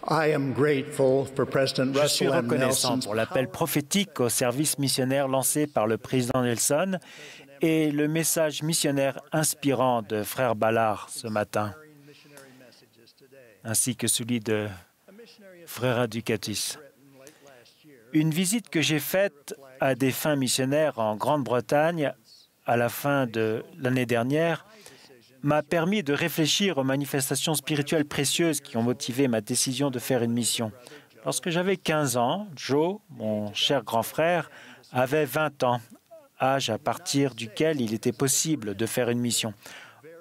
Je suis reconnaissant pour l'appel prophétique au service missionnaire lancé par le président Nelson et le message missionnaire inspirant de Frère Ballard ce matin, ainsi que celui de Frère Aducatus. Une visite que j'ai faite à des fins missionnaires en Grande-Bretagne à la fin de l'année dernière m'a permis de réfléchir aux manifestations spirituelles précieuses qui ont motivé ma décision de faire une mission. Lorsque j'avais 15 ans, Joe, mon cher grand frère, avait 20 ans, âge à partir duquel il était possible de faire une mission.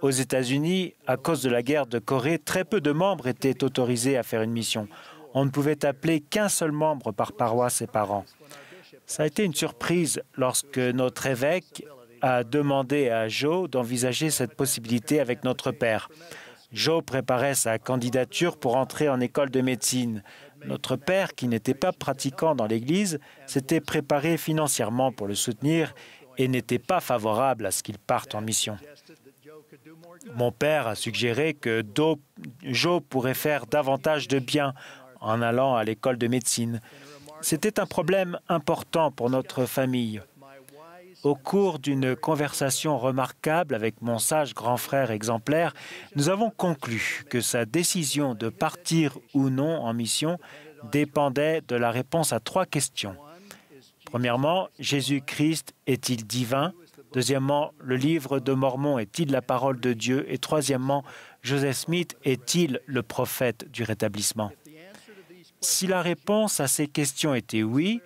Aux États-Unis, à cause de la guerre de Corée, très peu de membres étaient autorisés à faire une mission. On ne pouvait appeler qu'un seul membre par paroisse et par an. Ça a été une surprise lorsque notre évêque a demandé à Joe d'envisager cette possibilité avec notre père. Joe préparait sa candidature pour entrer en école de médecine. Notre père, qui n'était pas pratiquant dans l'Église, s'était préparé financièrement pour le soutenir et n'était pas favorable à ce qu'il parte en mission. Mon père a suggéré que Joe pourrait faire davantage de bien en allant à l'école de médecine. C'était un problème important pour notre famille. Au cours d'une conversation remarquable avec mon sage grand frère exemplaire, nous avons conclu que sa décision de partir ou non en mission dépendait de la réponse à 3 questions. Premièrement, Jésus-Christ est-il divin? Deuxièmement, le livre de Mormon est-il la parole de Dieu? Et troisièmement, Joseph Smith est-il le prophète du rétablissement? Si la réponse à ces questions était oui,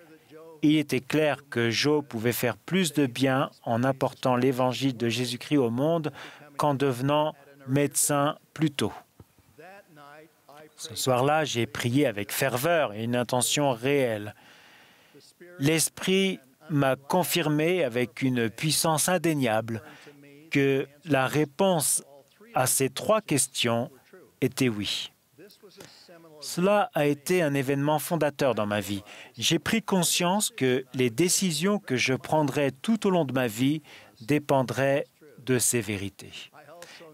il était clair que Joe pouvait faire plus de bien en apportant l'évangile de Jésus-Christ au monde qu'en devenant médecin plus tôt. Ce soir-là, j'ai prié avec ferveur et une intention réelle. L'Esprit m'a confirmé avec une puissance indéniable que la réponse à ces 3 questions était oui. Cela a été un événement fondateur dans ma vie. J'ai pris conscience que les décisions que je prendrais tout au long de ma vie dépendraient de ces vérités.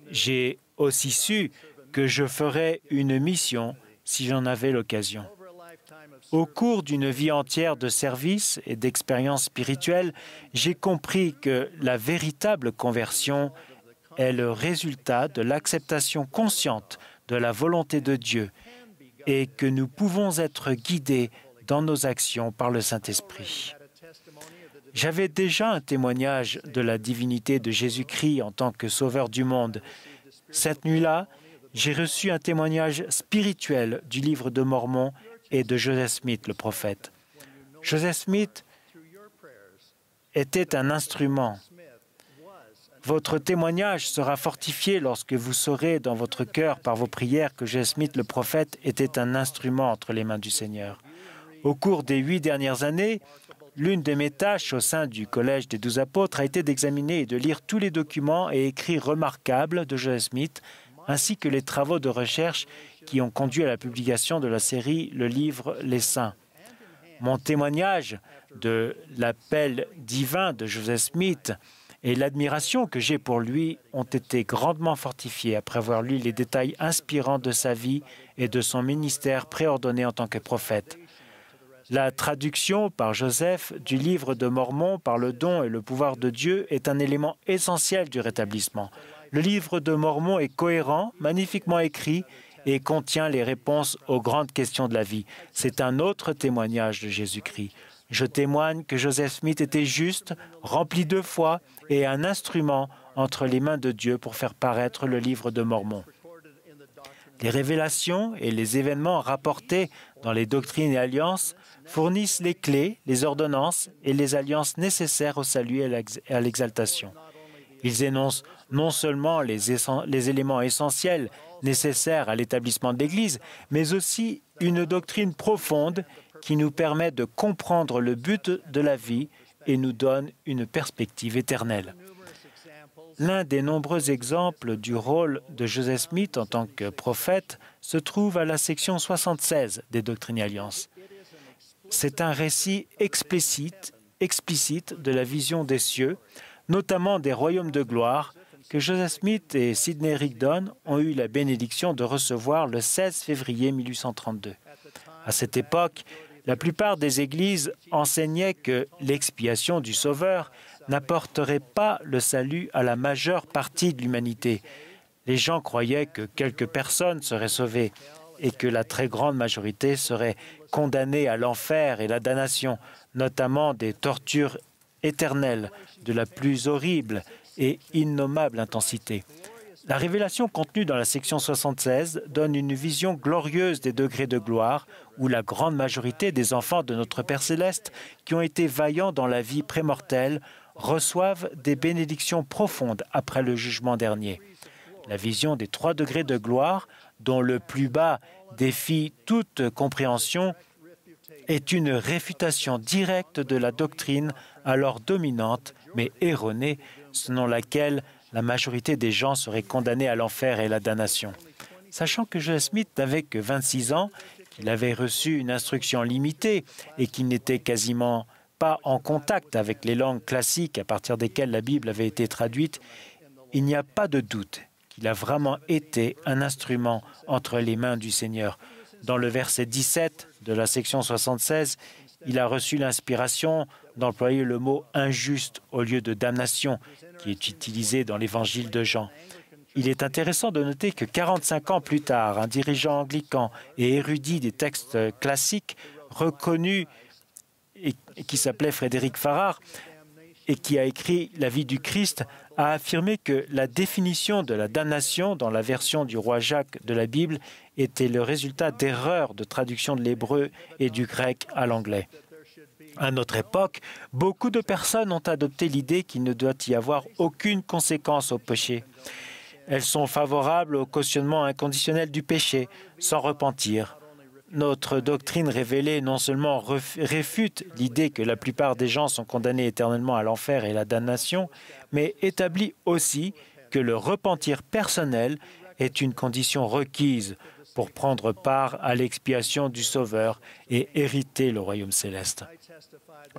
J'ai aussi su que je ferais une mission si j'en avais l'occasion. Au cours d'une vie entière de service et d'expérience spirituelle, j'ai compris que la véritable conversion est le résultat de l'acceptation consciente de la volonté de Dieu et que nous pouvons être guidés dans nos actions par le Saint-Esprit. J'avais déjà un témoignage de la divinité de Jésus-Christ en tant que sauveur du monde. Cette nuit-là, j'ai reçu un témoignage spirituel du livre de Mormon et de Joseph Smith, le prophète. Joseph Smith était un instrument. Votre témoignage sera fortifié lorsque vous saurez dans votre cœur par vos prières que Joseph Smith, le prophète, était un instrument entre les mains du Seigneur. Au cours des 8 dernières années, l'une de mes tâches au sein du Collège des 12 apôtres a été d'examiner et de lire tous les documents et écrits remarquables de Joseph Smith, ainsi que les travaux de recherche qui ont conduit à la publication de la série « Le livre Les Saints ». Mon témoignage de l'appel divin de Joseph Smith et l'admiration que j'ai pour lui ont été grandement fortifiés après avoir lu les détails inspirants de sa vie et de son ministère préordonné en tant que prophète. La traduction par Joseph du livre de Mormon par le don et le pouvoir de Dieu est un élément essentiel du rétablissement. Le livre de Mormon est cohérent, magnifiquement écrit et contient les réponses aux grandes questions de la vie. C'est un autre témoignage de Jésus-Christ. Je témoigne que Joseph Smith était juste, rempli de foi et un instrument entre les mains de Dieu pour faire paraître le livre de Mormon. Les révélations et les événements rapportés dans les doctrines et alliances fournissent les clés, les ordonnances et les alliances nécessaires au salut et à l'exaltation. Ils énoncent non seulement les éléments essentiels nécessaires à l'établissement de l'Église, mais aussi une doctrine profonde qui nous permet de comprendre le but de la vie et nous donne une perspective éternelle. L'un des nombreux exemples du rôle de Joseph Smith en tant que prophète se trouve à la section 76 des Doctrines et Alliances. C'est un récit explicite de la vision des cieux, notamment des royaumes de gloire, que Joseph Smith et Sidney Rigdon ont eu la bénédiction de recevoir le 16 février 1832. À cette époque, la plupart des églises enseignaient que l'expiation du Sauveur n'apporterait pas le salut à la majeure partie de l'humanité. Les gens croyaient que quelques personnes seraient sauvées et que la très grande majorité serait condamnée à l'enfer et la damnation, notamment des tortures éternelles de la plus horrible et innommable intensité. La révélation contenue dans la section 76 donne une vision glorieuse des degrés de gloire où la grande majorité des enfants de notre Père céleste qui ont été vaillants dans la vie prémortelle reçoivent des bénédictions profondes après le jugement dernier. La vision des 3 degrés de gloire, dont le plus bas défie toute compréhension, est une réfutation directe de la doctrine alors dominante, mais erronée, selon laquelle la majorité des gens seraient condamnés à l'enfer et la damnation. Sachant que Joseph Smith n'avait que 26 ans, qu'il avait reçu une instruction limitée et qu'il n'était quasiment pas en contact avec les langues classiques à partir desquelles la Bible avait été traduite, il n'y a pas de doute qu'il a vraiment été un instrument entre les mains du Seigneur. Dans le verset 17 de la section 76, il a reçu l'inspiration d'employer le mot « injuste » au lieu de « damnation » qui est utilisé dans l'Évangile de Jean. Il est intéressant de noter que 45 ans plus tard, un dirigeant anglican et érudit des textes classiques reconnu et qui s'appelait Frédéric Farrar et qui a écrit La vie du Christ, a affirmé que la définition de la damnation dans la version du roi Jacques de la Bible était le résultat d'erreurs de traduction de l'hébreu et du grec à l'anglais. À notre époque, beaucoup de personnes ont adopté l'idée qu'il ne doit y avoir aucune conséquence au péché. Elles sont favorables au cautionnement inconditionnel du péché, sans repentir. Notre doctrine révélée non seulement réfute l'idée que la plupart des gens sont condamnés éternellement à l'enfer et la damnation, mais établit aussi que le repentir personnel est une condition requise pour prendre part à l'expiation du Sauveur et hériter le royaume céleste.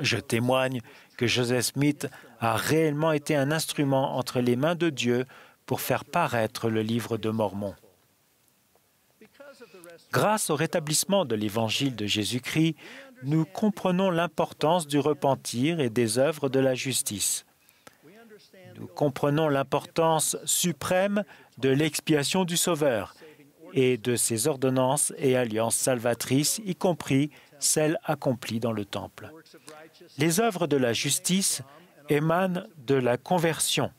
Je témoigne que Joseph Smith a réellement été un instrument entre les mains de Dieu pour faire paraître le livre de Mormon. Grâce au rétablissement de l'Évangile de Jésus-Christ, nous comprenons l'importance du repentir et des œuvres de la justice. Nous comprenons l'importance suprême de l'expiation du Sauveur et de ses ordonnances et alliances salvatrices, y compris celles accomplies dans le Temple. Les œuvres de la justice émanent de la conversion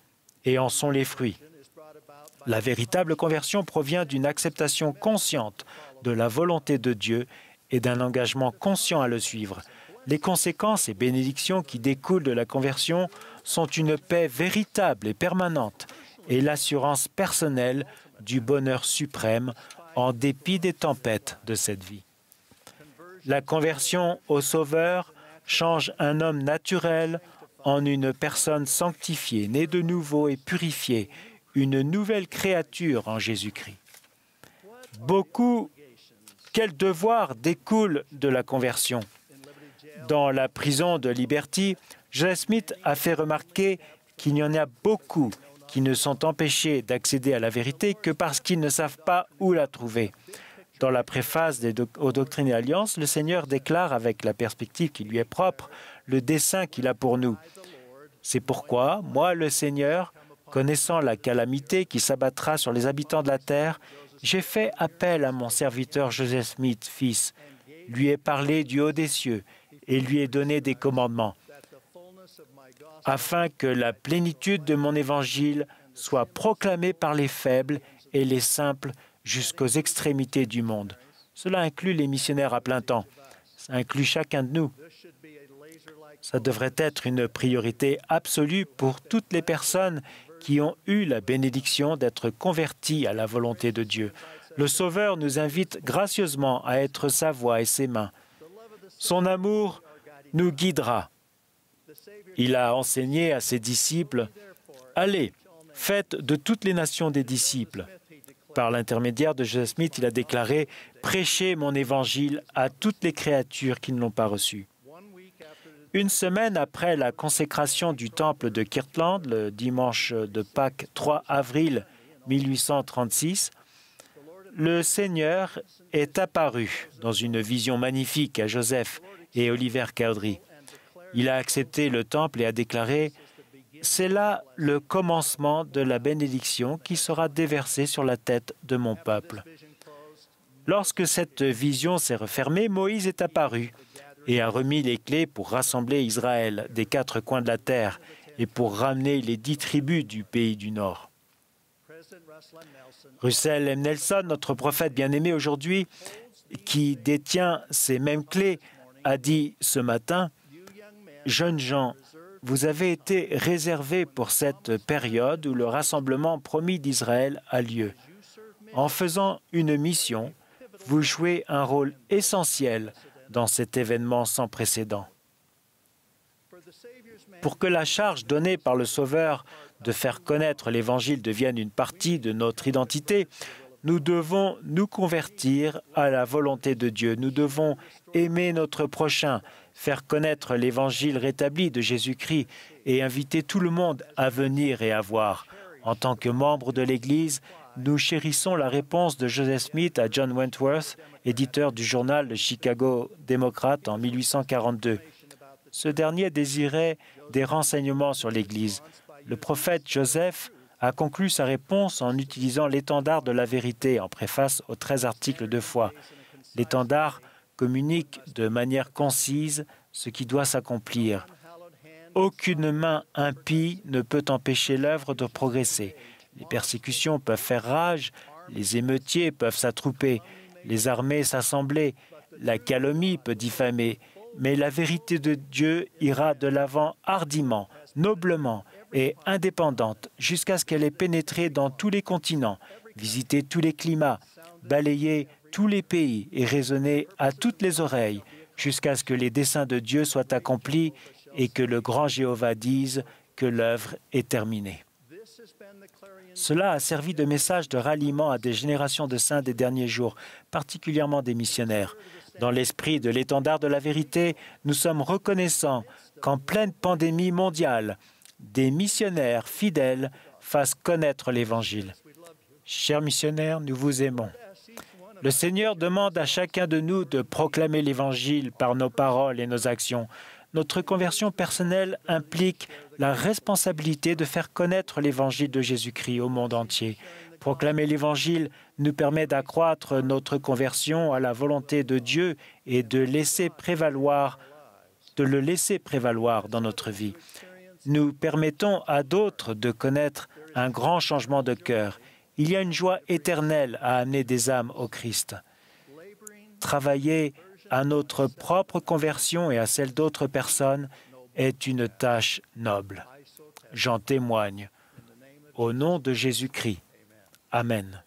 et en sont les fruits. La véritable conversion provient d'une acceptation consciente de la volonté de Dieu et d'un engagement conscient à le suivre. Les conséquences et bénédictions qui découlent de la conversion sont une paix véritable et permanente et l'assurance personnelle du bonheur suprême en dépit des tempêtes de cette vie. La conversion au Sauveur change un homme naturel en une personne sanctifiée, née de nouveau et purifiée, une nouvelle créature en Jésus-Christ. Quel devoir découle de la conversion? Dans la prison de Liberty, Joseph Smith a fait remarquer qu'il y en a beaucoup qui ne sont empêchés d'accéder à la vérité que parce qu'ils ne savent pas où la trouver. Dans la préface aux Doctrines et Alliances, le Seigneur déclare avec la perspective qui lui est propre le dessein qu'il a pour nous. C'est pourquoi, moi, le Seigneur, connaissant la calamité qui s'abattra sur les habitants de la terre, j'ai fait appel à mon serviteur Joseph Smith, fils, lui ai parlé du haut des cieux et lui ai donné des commandements, afin que la plénitude de mon évangile soit proclamée par les faibles et les simples jusqu'aux extrémités du monde. Cela inclut les missionnaires à plein temps. Ça inclut chacun de nous. Ça devrait être une priorité absolue pour toutes les personnes qui ont eu la bénédiction d'être convertis à la volonté de Dieu. Le Sauveur nous invite gracieusement à être sa voix et ses mains. Son amour nous guidera. Il a enseigné à ses disciples, « Allez, faites de toutes les nations des disciples. » Par l'intermédiaire de Joseph Smith, il a déclaré, « Prêchez mon évangile à toutes les créatures qui ne l'ont pas reçu. » Une semaine après la consécration du temple de Kirtland, le dimanche de Pâques 3 avril 1836, le Seigneur est apparu dans une vision magnifique à Joseph et Oliver Cowdery. Il a accepté le temple et a déclaré « C'est là le commencement de la bénédiction qui sera déversée sur la tête de mon peuple. » Lorsque cette vision s'est refermée, Moïse est apparu et a remis les clés pour rassembler Israël des 4 coins de la terre et pour ramener les 10 tribus du pays du Nord. Russell M. Nelson, notre prophète bien-aimé aujourd'hui, qui détient ces mêmes clés, a dit ce matin « Jeunes gens, vous avez été réservés pour cette période où le rassemblement promis d'Israël a lieu. En faisant une mission, vous jouez un rôle essentiel dans cet événement sans précédent. Pour que la charge donnée par le Sauveur de faire connaître l'Évangile devienne une partie de notre identité, nous devons nous convertir à la volonté de Dieu. Nous devons aimer notre prochain, faire connaître l'Évangile rétabli de Jésus-Christ et inviter tout le monde à venir et à voir. En tant que membres de l'Église, nous chérissons la réponse de Joseph Smith à John Wentworth, éditeur du journal Le Chicago Democrat en 1842. Ce dernier désirait des renseignements sur l'Église. Le prophète Joseph a conclu sa réponse en utilisant l'étendard de la vérité en préface aux 13 articles de foi. L'étendard communique de manière concise ce qui doit s'accomplir. Aucune main impie ne peut empêcher l'œuvre de progresser. Les persécutions peuvent faire rage, les émeutiers peuvent s'attrouper, les armées s'assembler, la calomnie peut diffamer, mais la vérité de Dieu ira de l'avant hardiment, noblement et indépendante jusqu'à ce qu'elle ait pénétré dans tous les continents, visité tous les climats, balayé tous les pays et résonné à toutes les oreilles jusqu'à ce que les desseins de Dieu soient accomplis et que le grand Jéhovah dise que l'œuvre est terminée. Cela a servi de message de ralliement à des générations de saints des derniers jours, particulièrement des missionnaires. Dans l'esprit de l'étendard de la vérité, nous sommes reconnaissants qu'en pleine pandémie mondiale, des missionnaires fidèles fassent connaître l'Évangile. Chers missionnaires, nous vous aimons. Le Seigneur demande à chacun de nous de proclamer l'Évangile par nos paroles et nos actions. Notre conversion personnelle implique la responsabilité de faire connaître l'Évangile de Jésus-Christ au monde entier. Proclamer l'Évangile nous permet d'accroître notre conversion à la volonté de Dieu et de le laisser prévaloir dans notre vie. Nous permettons à d'autres de connaître un grand changement de cœur. Il y a une joie éternelle à amener des âmes au Christ. Travailler à notre propre conversion et à celle d'autres personnes est une tâche noble. J'en témoigne. Au nom de Jésus-Christ. Amen.